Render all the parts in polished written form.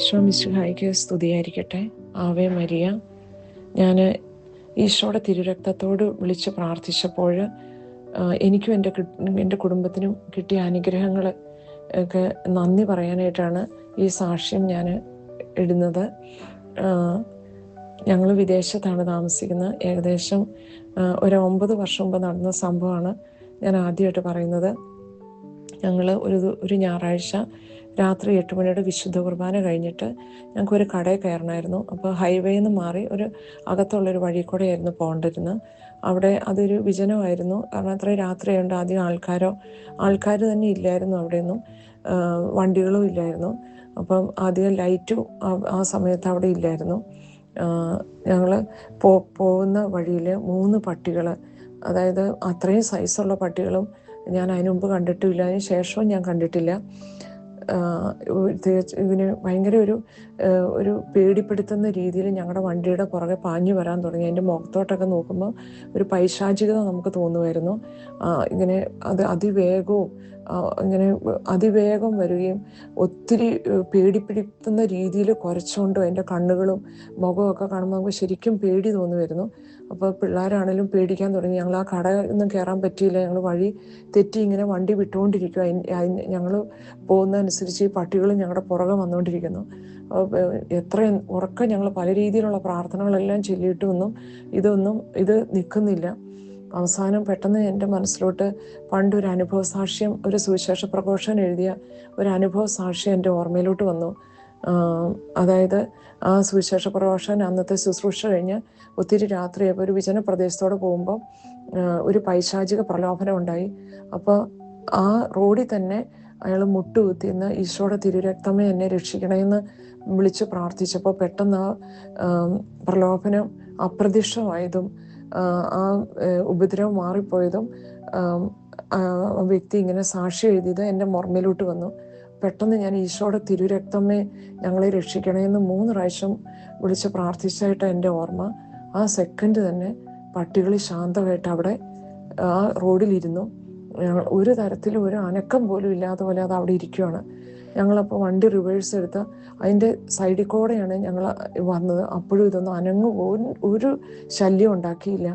ഈശോ മിശിഹായ്ക്ക് സ്തുതിയായിരിക്കട്ടെ. Ave Maria. ഞാൻ ഈശോയുടെ തിരുരക്തത്തോട് വിളിച്ച് പ്രാർത്ഥിച്ചപ്പോൾ എനിക്കും എൻ്റെ കുടുംബത്തിനും കിട്ടിയ അനുഗ്രഹങ്ങൾ ഒക്കെ നന്ദി പറയാനായിട്ടാണ് ഈ സാക്ഷ്യം ഞാൻ ഇടുന്നത്. ഞങ്ങൾ വിദേശത്താണ് താമസിക്കുന്നത്. ഏകദേശം ഒരു 9 വർഷം മുമ്പ് നടന്ന സംഭവമാണ് ഞാൻ ആദ്യമായിട്ട് പറയുന്നത്. ഞങ്ങൾ ഒരു ഞായറാഴ്ച രാത്രി 8 മണിയുടെ വിശുദ്ധ കുർബാന കഴിഞ്ഞിട്ട് ഞങ്ങൾക്കൊരു കടയിൽ കയറണമായിരുന്നു. അപ്പോൾ ഹൈവേയിൽ നിന്ന് മാറി ഒരു അകത്തുള്ളൊരു വഴി കൂടെ ആയിരുന്നു പോകേണ്ടിരുന്നത്. അവിടെ അതൊരു വിജനമായിരുന്നു. കാരണം അത്രയും രാത്രിയായതുകൊണ്ട് ആദ്യം ആൾക്കാർ തന്നെ ഇല്ലായിരുന്നു. അവിടെയൊന്നും വണ്ടികളും ഇല്ലായിരുന്നു. അപ്പം ആദ്യം ലൈറ്റും ആ സമയത്ത് അവിടെ ഇല്ലായിരുന്നു. ഞങ്ങൾ പോകുന്ന വഴിയിൽ 3 പട്ടികൾ, അതായത് അത്രയും സൈസുള്ള പട്ടികളും ഞാൻ അതിന് മുമ്പ് കണ്ടിട്ടില്ല, അതിന് ശേഷവും ഞാൻ കണ്ടിട്ടില്ല. ഇതിന് ഭയങ്കര ഒരു പേടിപ്പെടുത്തുന്ന രീതിയിൽ ഞങ്ങളുടെ വണ്ടിയുടെ പുറകെ പാഞ്ഞു വരാൻ തുടങ്ങി. എൻ്റെ മുഖത്തോട്ടൊക്കെ നോക്കുമ്പോൾ ഒരു പൈശാചികത നമുക്ക് തോന്നുമായിരുന്നു. ഇങ്ങനെ അതിവേഗം വരികയും ഒത്തിരി പേടിപ്പെടുത്തുന്ന രീതിയിൽ കുരച്ചുകൊണ്ടും എൻ്റെ കണ്ണുകളും മുഖമൊക്കെ കാണുമ്പോൾ നമുക്ക് ശരിക്കും പേടി തോന്നുമായിരുന്നു. അപ്പോൾ പിള്ളേരാണെങ്കിലും പേടിക്കാൻ തുടങ്ങി. ഞങ്ങൾ ആ കടയൊന്നും കയറാൻ പറ്റിയില്ല. ഞങ്ങൾ വഴി തെറ്റി ഇങ്ങനെ വണ്ടി വിട്ടുകൊണ്ടിരിക്കുക. ഞങ്ങൾ പോകുന്നതനുസരിച്ച് ഈ പട്ടികളും ഞങ്ങളുടെ പുറകെ വന്നുകൊണ്ടിരിക്കുന്നു. എത്രയും ഉറക്കം ഞങ്ങൾ പല രീതിയിലുള്ള പ്രാർത്ഥനകളെല്ലാം ചൊല്ലിയിട്ടുമൊന്നും ഇത് നിൽക്കുന്നില്ല. അവസാനം പെട്ടെന്ന് എൻ്റെ മനസ്സിലോട്ട് പണ്ടൊരു അനുഭവ സാക്ഷ്യം, ഒരു സുവിശേഷ പ്രഘോഷകൻ എഴുതിയ ഒരു അനുഭവ സാക്ഷ്യം എൻ്റെ ഓർമ്മയിലോട്ട് വന്നു. അതായത് ആ സുവിശേഷ പ്രഘോഷകൻ അന്നത്തെ ശുശ്രൂഷ കഴിഞ്ഞ് ഒത്തിരി രാത്രിയായപ്പോൾ ഒരു വിജന പ്രദേശത്തോടെ പോകുമ്പോൾ ഒരു പൈശാചിക പ്രലോഭനം ഉണ്ടായി. അപ്പോൾ ആ റോഡിൽ തന്നെ അയാൾ മുട്ടുകുത്തിന്ന് ഈശോയുടെ തിരുരക്തമേ എന്നെ രക്ഷിക്കണമെന്ന് വിളിച്ച് പ്രാർത്ഥിച്ചപ്പോൾ പെട്ടെന്ന് ആ പ്രലോഭനം അപ്രത്യക്ഷമായതും ആ ഉപദ്രവം മാറിപ്പോയതും വ്യക്തി ഇങ്ങനെ സാക്ഷി എഴുതിയത് എൻ്റെ ഓർമ്മയിലോട്ട് വന്നു. പെട്ടെന്ന് ഞാൻ ഈശോയുടെ തിരുരക്തമേ ഞങ്ങളെ രക്ഷിക്കണമെന്ന് 3 പ്രാവശ്യം വിളിച്ച് പ്രാർത്ഥിച്ചായിട്ട് എൻ്റെ ഓർമ്മ. ആ സെക്കൻഡ് തന്നെ പട്ടികൾ ശാന്തമായിട്ട് അവിടെ ആ റോഡിലിരുന്നു. ഒരു തരത്തിലും ഒരു അനക്കം പോലും ഇല്ലാത്ത പോലെ അത് അവിടെ ഇരിക്കുകയാണ്. ഞങ്ങളപ്പോൾ വണ്ടി റിവേഴ്സ് എടുത്ത് അതിൻ്റെ സൈഡിൽ കൂടെയാണ് ഞങ്ങൾ വന്നത്. അപ്പോഴും ഇതൊന്നും ഒരു ശല്യം ഉണ്ടാക്കിയില്ല.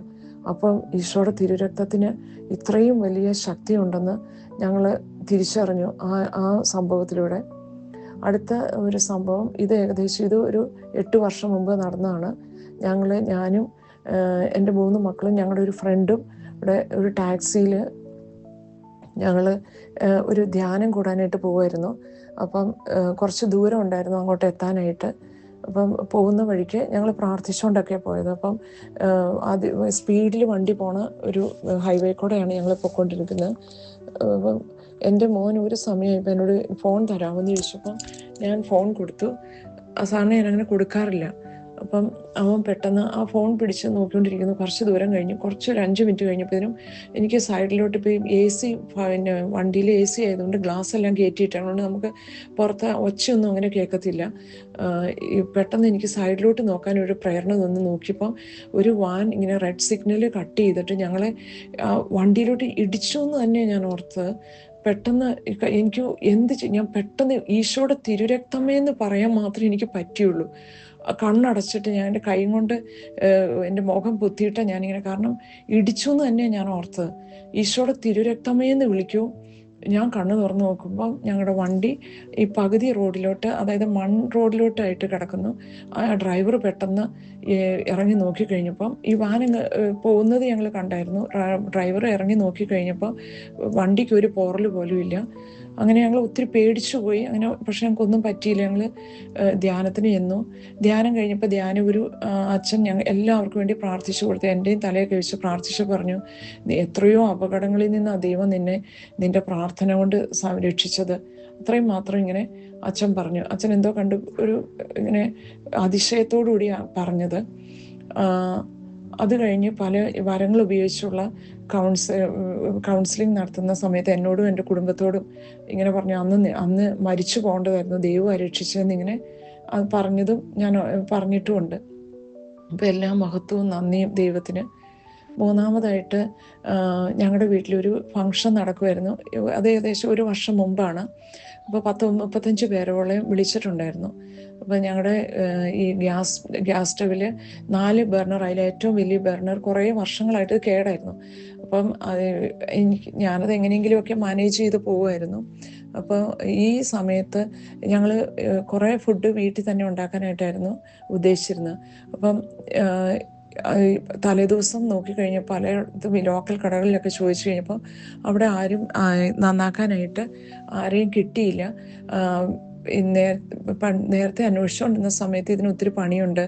അപ്പം ഈശോയുടെ തിരുരക്തത്തിന് ഇത്രയും വലിയ ശക്തി ഉണ്ടെന്ന് ഞങ്ങൾ തിരിച്ചറിഞ്ഞു ആ സംഭവത്തിലൂടെ. അടുത്ത ഒരു സംഭവം, ഇത് ഒരു 8 വർഷം മുമ്പ് നടന്നതാണ്. ഞാനും എൻ്റെ 3 മക്കളും ഞങ്ങളുടെ ഒരു ഫ്രണ്ടും ഇവിടെ ഒരു ടാക്സിയിൽ ഞങ്ങൾ ഒരു ധ്യാനം കൂടാനായിട്ട് പോകുമായിരുന്നു. അപ്പം കുറച്ച് ദൂരം ഉണ്ടായിരുന്നു അങ്ങോട്ട് എത്താനായിട്ട്. അപ്പം പോകുന്ന വഴിക്ക് ഞങ്ങൾ പ്രാർത്ഥിച്ചുകൊണ്ടൊക്കെ പോയത്. അപ്പം സ്പീഡിൽ വണ്ടി പോണ ഒരു ഹൈവേ കൂടെയാണ് ഞങ്ങൾ പോയിക്കൊണ്ടിരിക്കുന്നത്. അപ്പം എൻ്റെ മോൻ ഒരു സമയം ഇപ്പം എന്നോട് ഫോൺ തരാമെന്ന് ചോദിച്ചപ്പം ഞാൻ ഫോൺ കൊടുത്തു. സാധാരണ ഞാൻ അങ്ങനെ കൊടുക്കാറില്ല. അപ്പം അവൻ പെട്ടെന്ന് ആ ഫോൺ പിടിച്ച് നോക്കിക്കൊണ്ടിരിക്കുന്നു. കുറച്ച് ദൂരം കഴിഞ്ഞു, ഒരു 5 മിനിറ്റ് കഴിഞ്ഞപ്പോഴത്തേനും എനിക്ക് സൈഡിലോട്ട് ഇപ്പോൾ AC, പിന്നെ വണ്ടിയിൽ AC ആയതുകൊണ്ട് ഗ്ലാസ് എല്ലാം കയറ്റിയിട്ടാണ്, നമുക്ക് പുറത്ത് ഒച്ചയൊന്നും അങ്ങനെ കേൾക്കത്തില്ല. പെട്ടെന്ന് എനിക്ക് സൈഡിലോട്ട് നോക്കാൻ ഒരു പ്രേരണ തോന്നി. നോക്കിയപ്പോൾ ഒരു വാൻ ഇങ്ങനെ റെഡ് സിഗ്നൽ കട്ട് ചെയ്തിട്ട് ഞങ്ങളെ വണ്ടിയിലോട്ട് ഇടിച്ചു എന്ന് തന്നെ ഞാൻ ഓർത്തത്. പെട്ടെന്ന് എനിക്ക് ഞാൻ പെട്ടെന്ന് ഈശോയുടെ തിരുരക്തമേ എന്ന് പറയാൻ മാത്രമേ എനിക്ക് പറ്റിയുള്ളൂ. കണ്ണടച്ചിട്ട് ഞാൻ എൻ്റെ കൈ കൊണ്ട് എൻ്റെ മുഖം പൊത്തിയിട്ട് ഞാനിങ്ങനെ, കാരണം ഇടിച്ചു എന്ന് തന്നെ ഞാൻ ഓർത്തത്. ഈശോയുടെ തിരുരക്തമേ എന്ന് വിളിക്കൂ. ഞാൻ കണ്ണ് തുറന്ന് നോക്കുമ്പോൾ ഞങ്ങളുടെ വണ്ടി ഈ പകുതി റോഡിലോട്ട്, അതായത് റോഡിലോട്ടായിട്ട് കിടക്കുന്നു. ആ ഡ്രൈവർ പെട്ടെന്ന് ഇറങ്ങി നോക്കിക്കഴിഞ്ഞപ്പം ഈ വാൻ പോകുന്നത് ഞങ്ങൾ കണ്ടായിരുന്നു. ഡ്രൈവർ ഇറങ്ങി നോക്കിക്കഴിഞ്ഞപ്പോൾ വണ്ടിക്ക് ഒരു പോറൽ പോലും ഇല്ല. അങ്ങനെ ഞങ്ങൾ ഒത്തിരി പേടിച്ചു പോയി. അങ്ങനെ പക്ഷെ ഞങ്ങൾക്കൊന്നും പറ്റിയില്ല. ഞങ്ങൾ ധ്യാനത്തിന് ചെന്നു. ധ്യാനം കഴിഞ്ഞപ്പോൾ ഒരു അച്ഛൻ എല്ലാവർക്കും വേണ്ടി പ്രാർത്ഥിച്ചു കൊടുത്തു. എൻ്റെയും തലയൊക്കെ വെച്ച് പ്രാർത്ഥിച്ചു പറഞ്ഞു, എത്രയോ അപകടങ്ങളിൽ നിന്ന് ദൈവം നിന്റെ പ്രാർത്ഥന കൊണ്ട് രക്ഷിച്ചത്. അത്രയും മാത്രം ഇങ്ങനെ അച്ഛൻ പറഞ്ഞു. അച്ഛൻ എന്തോ കണ്ട് ഇങ്ങനെ അതിശയത്തോടു കൂടിയാണ് പറഞ്ഞത്. അത് കഴിഞ്ഞ് പല വരങ്ങൾ ഉപയോഗിച്ചുള്ള കൗൺസിലിംഗ് നടത്തുന്ന സമയത്ത് എന്നോടും എൻ്റെ കുടുംബത്തോടും ഇങ്ങനെ പറഞ്ഞു, അന്ന് മരിച്ചു പോകേണ്ടതായിരുന്നു, ദൈവം രക്ഷിച്ചതെന്നിങ്ങനെ അത് പറഞ്ഞതും ഞാൻ പറഞ്ഞിട്ടുമുണ്ട്. അപ്പം എല്ലാ മഹത്വവും നന്ദിയും ദൈവത്തിന്. മൂന്നാമതായിട്ട് ഞങ്ങളുടെ വീട്ടിലൊരു ഫങ്ഷൻ നടക്കുമായിരുന്നു. അത് ഏകദേശം 1 വർഷം മുമ്പാണ്. അപ്പോൾ 35 പേരോളം വിളിച്ചിട്ടുണ്ടായിരുന്നു. അപ്പോൾ ഞങ്ങളുടെ ഈ ഗ്യാസ് സ്റ്റവിൽ 4 ബർണർ, അതിൽ ഏറ്റവും വലിയ ബർണർ കുറേ വർഷങ്ങളായിട്ട് കേടായിരുന്നു. അപ്പം ഞാനത് എങ്ങനെയെങ്കിലുമൊക്കെ മാനേജ് ചെയ്ത് പോവുമായിരുന്നു. അപ്പോൾ ഈ സമയത്ത് ഞങ്ങൾ കുറേ ഫുഡ് വീട്ടിൽ തന്നെ ഉണ്ടാക്കാനായിട്ടായിരുന്നു ഉദ്ദേശിച്ചിരുന്നത്. അപ്പം തലേദിവസം നോക്കിക്കഴിഞ്ഞപ്പോൾ പലയിടത്തും ലോക്കൽ കടകളിലൊക്കെ ചോദിച്ചു കഴിഞ്ഞപ്പോൾ അവിടെ ആരും നന്നാക്കാനായിട്ട് ആരെയും കിട്ടിയില്ല. നേരത്തെ അന്വേഷിച്ചുകൊണ്ടിരുന്ന സമയത്ത് ഇതിന് ഒത്തിരി പണിയുണ്ട്,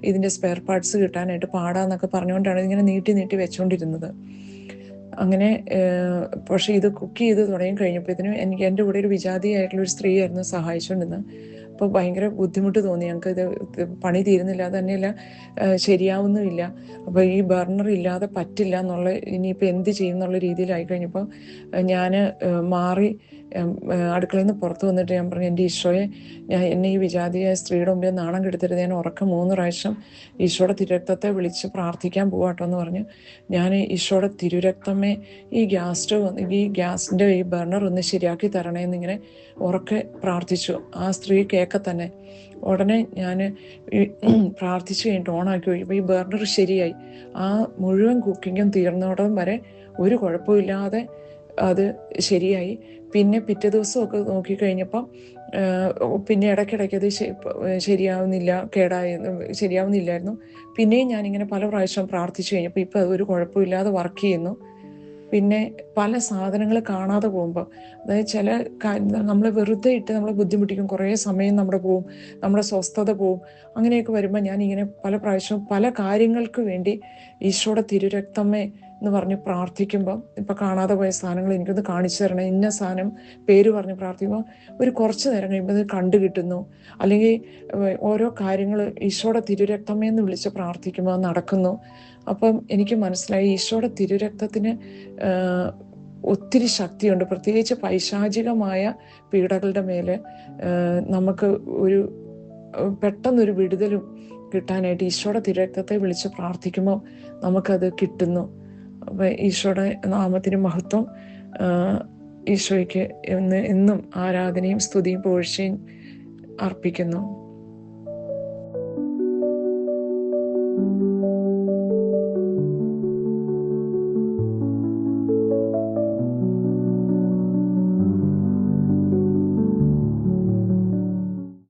ഇതിൻ്റെ സ്പെയർ പാർട്സ് കിട്ടാനായിട്ട് പാടാന്നൊക്കെ പറഞ്ഞുകൊണ്ടാണ് ഇങ്ങനെ നീട്ടി വെച്ചുകൊണ്ടിരുന്നത്. അങ്ങനെ പക്ഷേ ഇത് കുക്ക് ചെയ്ത് തുടങ്ങി കഴിഞ്ഞപ്പോഴത്തേനും എൻ്റെ കൂടെ ഒരു വിജാതിയായിട്ടുള്ളൊരു സ്ത്രീയായിരുന്നു സഹായിച്ചുകൊണ്ടിരുന്നത്. അപ്പോൾ ഭയങ്കര ബുദ്ധിമുട്ട് തോന്നി ഞങ്ങൾക്ക്. ഇത് പണി തീരുന്നില്ല, തന്നെയല്ല ശരിയാവുന്നുമില്ല. അപ്പോൾ ഈ ബർണർ ഇല്ലാതെ പറ്റില്ല എന്നുള്ള, ഇനിയിപ്പോൾ എന്ത് ചെയ്യും എന്നുള്ള രീതിയിലായി കഴിഞ്ഞപ്പോൾ ഞാൻ മാറി അടുക്കളയിൽ നിന്ന് പുറത്ത് വന്നിട്ട് ഞാൻ പറഞ്ഞു, എൻ്റെ ഈശോയെ, എന്നെ ഈ വിജാതിയായ സ്ത്രീയുടെ മുമ്പിൽ നാണം കെടുത്തരുത്. ഞാൻ ഉറക്കം 3 പ്രാവശ്യം ഈശോയുടെ തിരുരക്തത്തെ വിളിച്ച് പ്രാർത്ഥിക്കാൻ പോവാട്ടോ എന്ന് പറഞ്ഞു. ഞാൻ ഈശോയുടെ തിരുരക്തമേ, ഈ ഗ്യാസിൻ്റെ ഈ ബർണർ ഒന്ന് ശരിയാക്കി തരണേ എന്നിങ്ങനെ ഉറക്കെ പ്രാർത്ഥിച്ചു. ആ സ്ത്രീ കേൾക്കെ തന്നെ ഉടനെ ഞാൻ പ്രാർത്ഥിച്ചു കഴിഞ്ഞിട്ട് ഓണാക്കി പോയി. ഈ ബർണർ ശരിയായി. ആ മുഴുവൻ കുക്കിങ്ങും തീർന്നോടം വരെ ഒരു കുഴപ്പമില്ലാതെ അത് ശരിയായി. പിന്നെ പിറ്റേ ദിവസമൊക്കെ നോക്കിക്കഴിഞ്ഞപ്പം പിന്നെ ഇടയ്ക്കിടയ്ക്ക് അത് ശരിയാവുന്നില്ലായിരുന്നു. പിന്നെയും ഞാനിങ്ങനെ പല പ്രാവശ്യം പ്രാർത്ഥിച്ചു കഴിഞ്ഞപ്പോൾ ഇപ്പം അതൊരു കുഴപ്പമില്ലാതെ വർക്ക് ചെയ്യുന്നു. പിന്നെ പല സാധനങ്ങൾ കാണാതെ പോകുമ്പോൾ, അതായത് ചില നമ്മൾ വെറുതെ ഇട്ട് നമ്മളെ ബുദ്ധിമുട്ടിക്കും, കുറേ സമയം നമ്മുടെ സ്വസ്ഥത പോവും. അങ്ങനെയൊക്കെ വരുമ്പോൾ ഞാനിങ്ങനെ പല പ്രാവശ്യവും പല കാര്യങ്ങൾക്ക് വേണ്ടി ഈശോയുടെ തിരുരക്തമേ എന്ന് പറഞ്ഞ് പ്രാർത്ഥിക്കുമ്പോൾ, ഇപ്പം കാണാതെ പോയ സാധനങ്ങൾ എനിക്കൊന്ന് കാണിച്ചു തരണം, ഇന്ന സാധനം പേര് പറഞ്ഞ് പ്രാർത്ഥിക്കുമ്പോൾ ഒരു കുറച്ച് നേരം കഴിയുമ്പോൾ അത് കണ്ടു കിട്ടുന്നു. അല്ലെങ്കിൽ ഓരോ കാര്യങ്ങൾ ഈശോയുടെ തിരുരക്തമേ എന്ന് വിളിച്ച് പ്രാർത്ഥിക്കുമ്പോൾ നടക്കുന്നു. അപ്പം എനിക്ക് മനസ്സിലായി ഈശോയുടെ തിരുരക്തത്തിന് ഒത്തിരി ശക്തിയുണ്ട്. പ്രത്യേകിച്ച് പൈശാചികമായ പീഡകളുടെ മേലെ നമുക്ക് പെട്ടെന്നൊരു വിടുതലും കിട്ടാനായിട്ട് ഈശോയുടെ തിരുരക്തത്തെ വിളിച്ച് പ്രാർത്ഥിക്കുമ്പോൾ നമുക്കത് കിട്ടുന്നു. അപ്പം ഈശോയുടെ നാമത്തിന് മഹത്വം. ഈശോയ്ക്ക് എന്നും ആരാധനയും സ്തുതിയും പുകഴ്ചയും അർപ്പിക്കുന്നു.